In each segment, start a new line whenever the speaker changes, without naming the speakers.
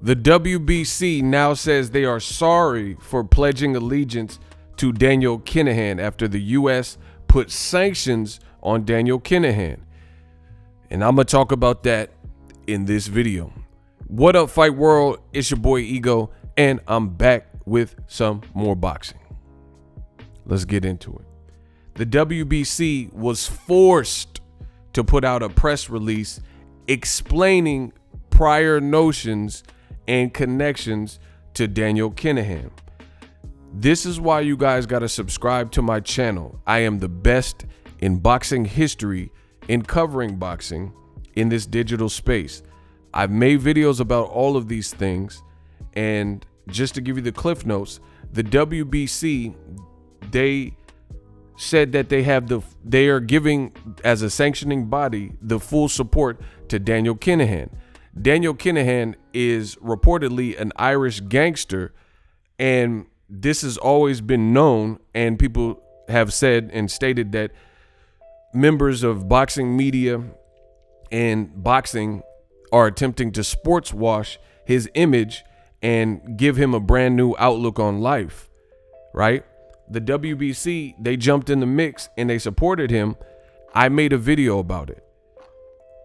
The WBC now says they are sorry for pledging allegiance to Daniel Kenihan after the U.S. put sanctions on Daniel Kenihan. And I'm going to talk about that in this video. What up, Fight World? It's your boy Ego, and I'm back with some more boxing. Let's get into it. The WBC was forced to put out a press release explaining prior notions and connections to Daniel Kenihan. This is why you guys got to subscribe to my channel. I am the best in boxing history in covering boxing in this digital space. I've made videos about all of these things, and just to give you the cliff notes, the WBC, they said that they are giving, as a sanctioning body, the full support to Daniel Kenihan. Daniel Kenihan is reportedly an Irish gangster, and this has always been known, and people have said and stated that members of boxing media and boxing are attempting to sports wash his image and give him a brand new outlook on life, right? The WBC, they jumped in the mix and they supported him. I made a video about it,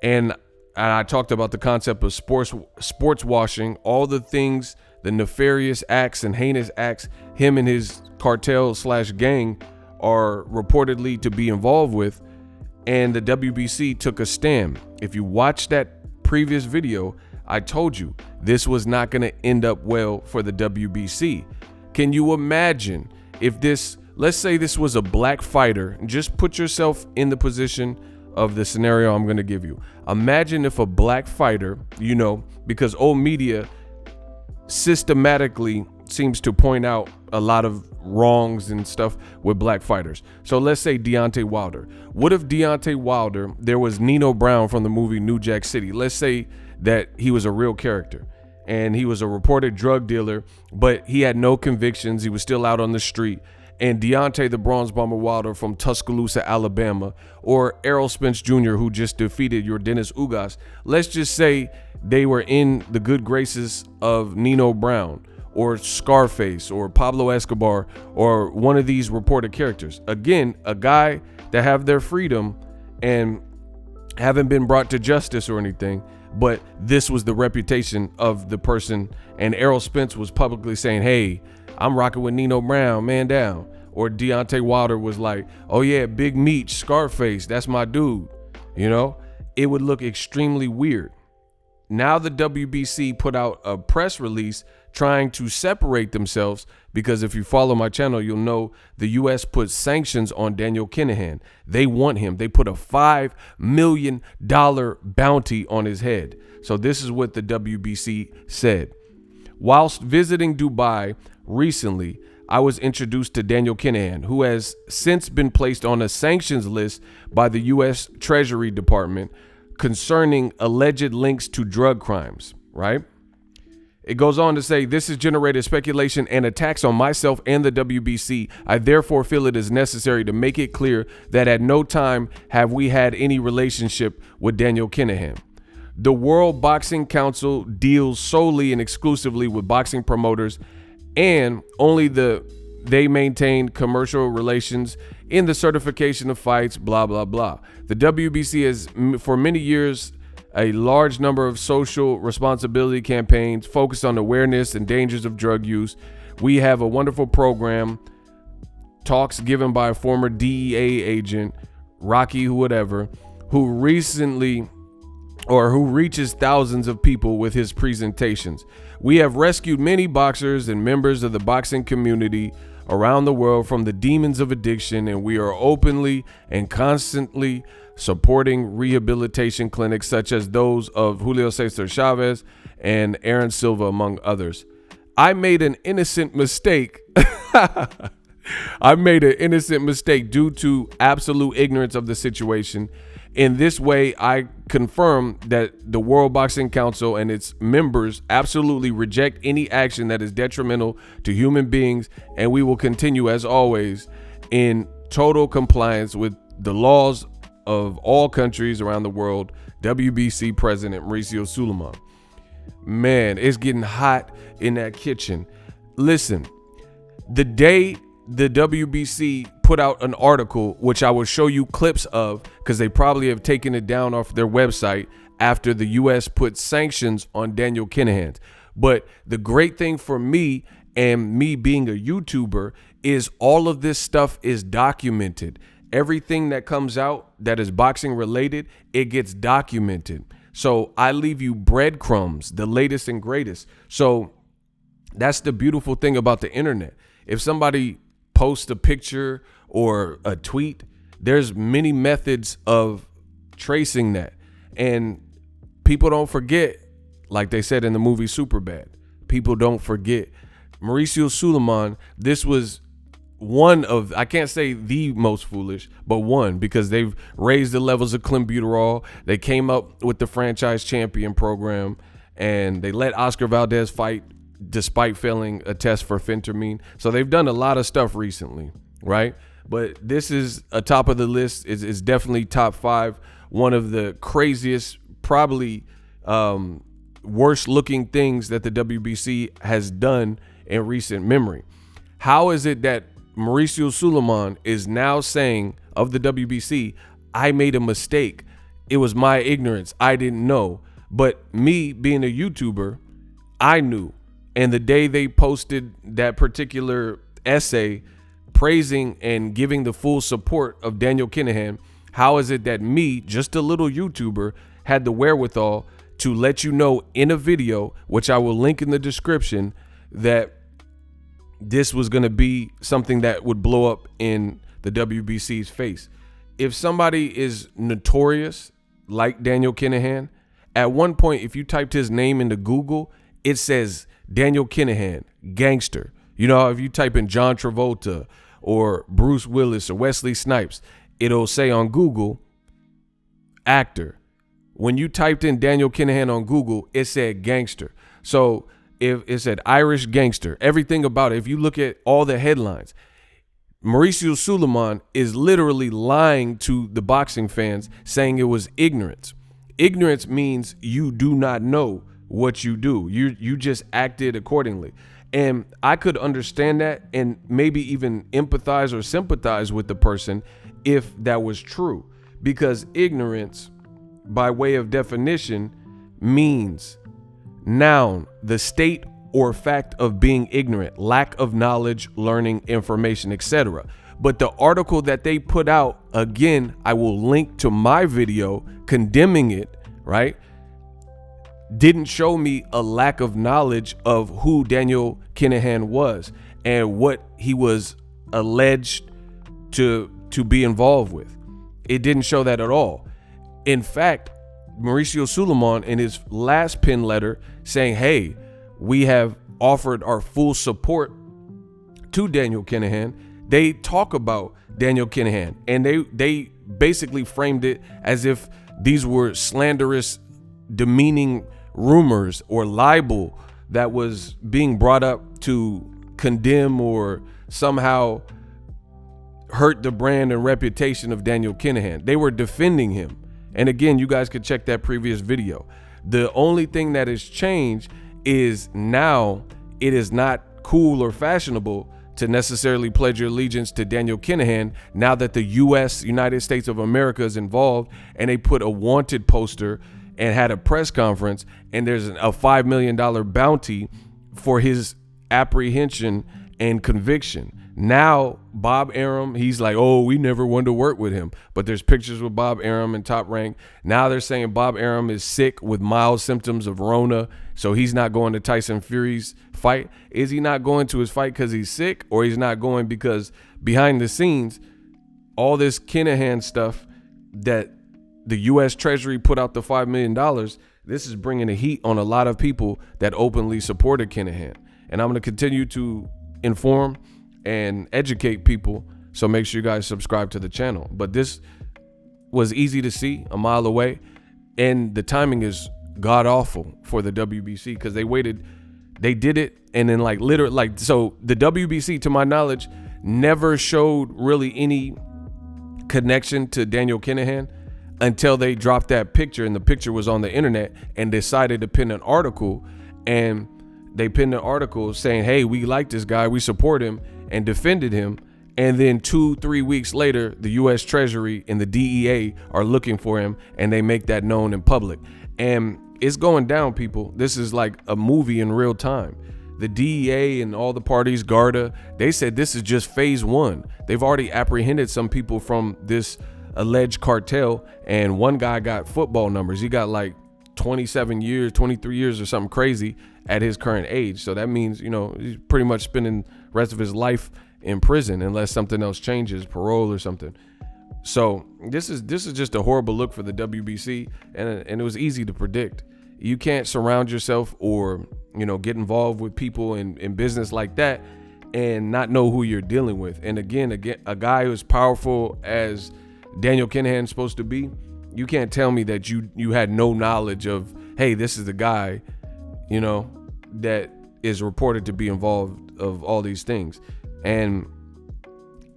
and I talked about the concept of sports washing, all the things, the nefarious acts and heinous acts him and his cartel/gang are reportedly to be involved with. And the WBC took a stand. If you watch that previous video, I told you this was not going to end up well for the WBC. Can you imagine if this, let's say this was a black fighter, just put yourself in the position of the scenario I'm going to give you. Imagine if a black fighter, you know, because old media systematically seems to point out a lot of wrongs and stuff with black fighters. So let's say Deontay Wilder. What if Deontay Wilder, there was Nino Brown from the movie New Jack City. Let's say that he was a real character and he was a reported drug dealer, but he had no convictions. He was still out on the street. And Deontay the Bronze Bomber Wilder from Tuscaloosa, Alabama, or Errol Spence Jr., who just defeated your Dennis Ugas. Let's just say they were in the good graces of Nino Brown or Scarface or Pablo Escobar or one of these reported characters. Again, a guy that have their freedom and haven't been brought to justice or anything, but this was the reputation of the person. And Errol Spence was publicly saying, hey, I'm rocking with Nino Brown, man down. Or Deontay Wilder was like, oh yeah, Big Meech, Scarface, that's my dude. You know, it would look extremely weird. Now the WBC put out a press release trying to separate themselves, because if you follow my channel, you'll know the U.S. put sanctions on Daniel Kenihan. They want him. They put a $5 million bounty on his head. So this is what the WBC said. Whilst visiting Dubai recently, I was introduced to Daniel Kenihan, who has since been placed on a sanctions list by the U.S. Treasury Department concerning alleged links to drug crimes, right? It goes on to say, this has generated speculation and attacks on myself and the WBC. I therefore feel it is necessary to make it clear that at no time have we had any relationship with Daniel Kenihan. The World Boxing Council deals solely and exclusively with boxing promoters, and only they maintain commercial relations in the certification of fights, blah, blah, blah. The WBC has, for many years, a large number of social responsibility campaigns focused on awareness and dangers of drug use. We have a wonderful program, talks given by a former DEA agent, Rocky whatever, who reaches thousands of people with his presentations. We have rescued many boxers and members of the boxing community around the world from the demons of addiction, and we are openly and constantly supporting rehabilitation clinics such as those of Julio Cesar Chavez and Aaron Silva, among others. I made an innocent mistake. I made an innocent mistake due to absolute ignorance of the situation. In this way, I confirm that the World Boxing Council and its members absolutely reject any action that is detrimental to human beings, and we will continue, as always, in total compliance with the laws of all countries around the world. WBC President Mauricio Sulaiman. man, it's getting hot in that kitchen. Listen, the day the WBC put out an article, which I will show you clips of, because they probably have taken it down off their website after the U.S. put sanctions on Daniel Kenihan. But the great thing for me, and me being a YouTuber, is all of this stuff is documented. Everything that comes out that is boxing related, it gets documented. So I leave you breadcrumbs, the latest and greatest. So that's the beautiful thing about the internet. If somebody posts a picture or a tweet, there's many methods of tracing that. And people don't forget, like they said in the movie Superbad, people don't forget. Mauricio Sulaiman, this was one of, I can't say the most foolish, but one, because they've raised the levels of clenbuterol. They came up with the franchise champion program, and they let Oscar Valdez fight despite failing a test for phentermine. So they've done a lot of stuff recently, right? But this is a top of the list. It's definitely top 5. One of the craziest, probably worst looking things that the WBC has done in recent memory. How is it that Mauricio Sulaiman is now saying of the WBC, I made a mistake. It was my ignorance. I didn't know. But me being a YouTuber, I knew. And the day they posted that particular essay praising and giving the full support of Daniel Kenihan, how is it that me, just a little YouTuber, had the wherewithal to let you know in a video, which I will link in the description, that this was going to be something that would blow up in the WBC's face? If somebody is notorious like Daniel Kenihan, at one point, if you typed his name into Google, it says Daniel Kenihan, gangster. You know, if you type in John Travolta or Bruce Willis or Wesley Snipes, it'll say on Google, actor. When you typed in Daniel Kenihan on Google, it said gangster. So if it said Irish gangster, everything about it, if you look at all the headlines, Mauricio Sulaiman is literally lying to the boxing fans, saying it was ignorance. Ignorance means you do not know what you do. You just acted accordingly. And I could understand that and maybe even empathize or sympathize with the person if that was true, because ignorance, by way of definition, means noun, the state or fact of being ignorant, lack of knowledge, learning, information, etc. But the article that they put out, again, I will link to my video condemning it, right? Didn't show me a lack of knowledge of who Daniel Kenihan was and what he was alleged to be involved with. It didn't show that at all. In fact, Mauricio Sulaiman, in his last pin letter, saying, hey, we have offered our full support to Daniel Kenihan, they talk about Daniel Kenihan, and they basically framed it as if these were slanderous, demeaning rumors or libel that was being brought up to condemn or somehow hurt the brand and reputation of Daniel Kenihan. They were defending him. And again, you guys could check that previous video. The only thing that has changed is now it is not cool or fashionable to necessarily pledge your allegiance to Daniel Kenihan now that the United States of America is involved, and they put a wanted poster and had a press conference, and there's a $5 million bounty for his apprehension and conviction. Now Bob Arum, he's like, oh, we never wanted to work with him. But there's pictures with Bob Arum in Top Rank. Now they're saying Bob Arum is sick with mild symptoms of Rona, so he's not going to Tyson Fury's fight. Is he not going to his fight because he's sick, or he's not going because behind the scenes, all this Kenihan stuff that the U.S. Treasury put out the $5 million, this is bringing the heat on a lot of people that openly supported Kenihan. And I'm going to continue to inform and educate people, so make sure you guys subscribe to the channel. But this was easy to see a mile away, and the timing is god awful for the WBC, because they waited, they did it, and then so the WBC, to my knowledge, never showed really any connection to Daniel Kenihan. until they dropped that picture, and the picture was on the internet, and decided to pin an article. And they pinned an article saying, hey, we like this guy, we support him, and defended him. And then 2-3 weeks later, the U.S. Treasury and the DEA are looking for him, and they make that known in public. And it's going down, people. This is like a movie in real time. The DEA and all the parties, Garda, they said this is just phase 1. They've already apprehended some people from this alleged cartel, and one guy got football numbers. He got like 27 years, 23 years or something crazy at his current age. So that means, you know, he's pretty much spending the rest of his life in prison unless something else changes, parole or something. So this is just a horrible look for the WBC, and it was easy to predict. You can't surround yourself or, you know, get involved with people in business like that and not know who you're dealing with. And again, a guy who's powerful as Daniel Kenihan's supposed to be, you can't tell me that you had no knowledge of, hey, this is the guy, you know, that is reported to be involved of all these things. And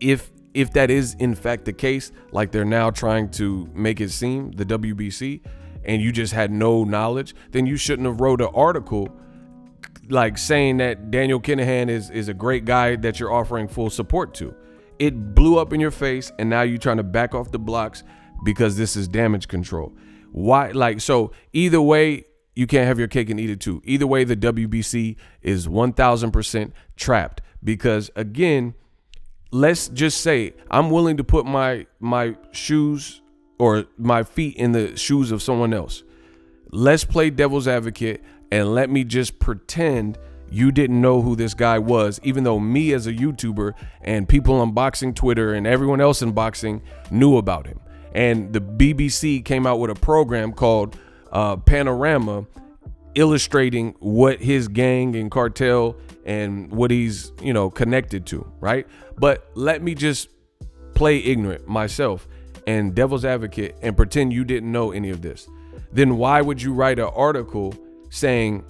if that is in fact the case, like they're now trying to make it seem, the WBC, and you just had no knowledge, then you shouldn't have wrote an article like saying that Daniel Kenihan is a great guy that you're offering full support to. It blew up in your face, and now you're trying to back off the blocks because this is damage control. Why? Like, so either way, you can't have your cake and eat it too. Either way, the WBC is 1000% trapped, because again, let's just say I'm willing to put my shoes or my feet in the shoes of someone else. Let's play devil's advocate, and let me just pretend you didn't know who this guy was, even though me as a YouTuber and people on boxing Twitter and everyone else in boxing knew about him. And the BBC came out with a program called Panorama, illustrating what his gang and cartel and what he's, you know, connected to, right? But let me just play ignorant myself and devil's advocate and pretend you didn't know any of this. Then why would you write an article saying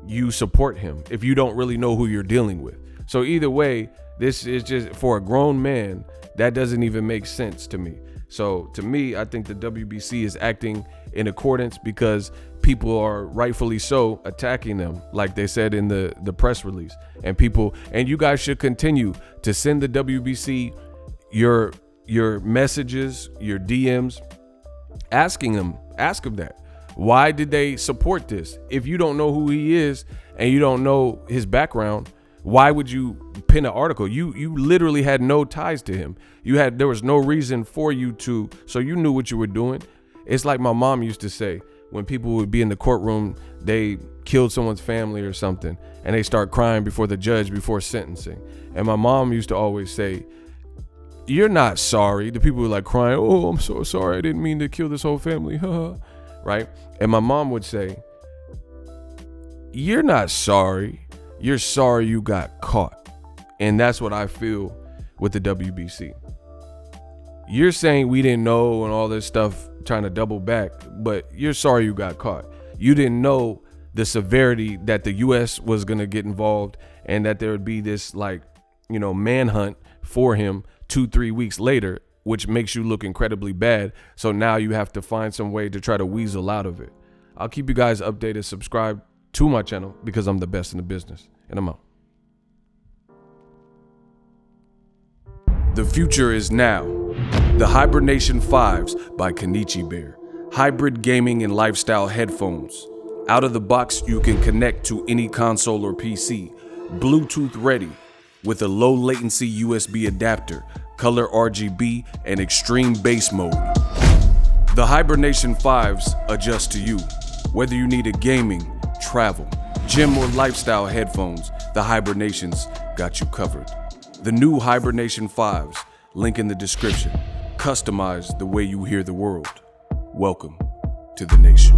you support him if you don't really know who you're dealing with? So either way, this is just, for a grown man, that doesn't even make sense to me. So to me, I think the WBC is acting in accordance because people are rightfully so attacking them, like they said in the press release. And you guys should continue to send the WBC your messages, your DMs, ask them that. Why did they support this? If you don't know who he is and you don't know his background, why would you pin an article? You literally had no ties to him. There was no reason for you to, so you knew what you were doing. It's like my mom used to say, when people would be in the courtroom, they killed someone's family or something, and they start crying before the judge before sentencing. And my mom used to always say, you're not sorry. The people were like crying, oh, I'm so sorry, I didn't mean to kill this whole family, right? And my mom would say, you're not sorry, you're sorry you got caught. And that's what I feel with the WBC. You're saying we didn't know and all this stuff, trying to double back, but you're sorry you got caught. You didn't know the severity that the U.S. was going to get involved, and that there would be this, like, you know, manhunt for him 2-3 weeks later, which makes you look incredibly bad. So now you have to find some way to try to weasel out of it. I'll keep you guys updated. Subscribe to my channel because I'm the best in the business, and I'm out. The future is now. The Hibernation 5s by Kenichi Bear. Hybrid gaming and lifestyle headphones. Out of the box, you can connect to any console or PC. Bluetooth ready with a low latency USB adapter, color RGB, and extreme bass mode. The Hibernation 5s adjust to you. Whether you need a gaming, travel, gym, or lifestyle headphones, the Hibernations got you covered. The new Hibernation 5s, link in the description. Customize the way you hear the world. Welcome to the nation.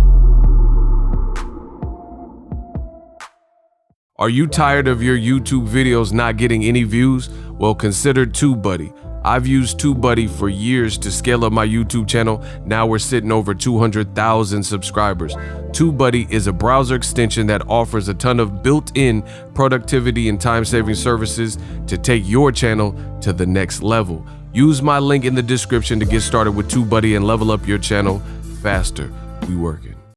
Are you tired of your YouTube videos not getting any views? Well, consider TubeBuddy. I've used TubeBuddy for years to scale up my YouTube channel. Now we're sitting over 200,000 subscribers. TubeBuddy is a browser extension that offers a ton of built-in productivity and time-saving services to take your channel to the next level. Use my link in the description to get started with TubeBuddy and level up your channel faster. We working.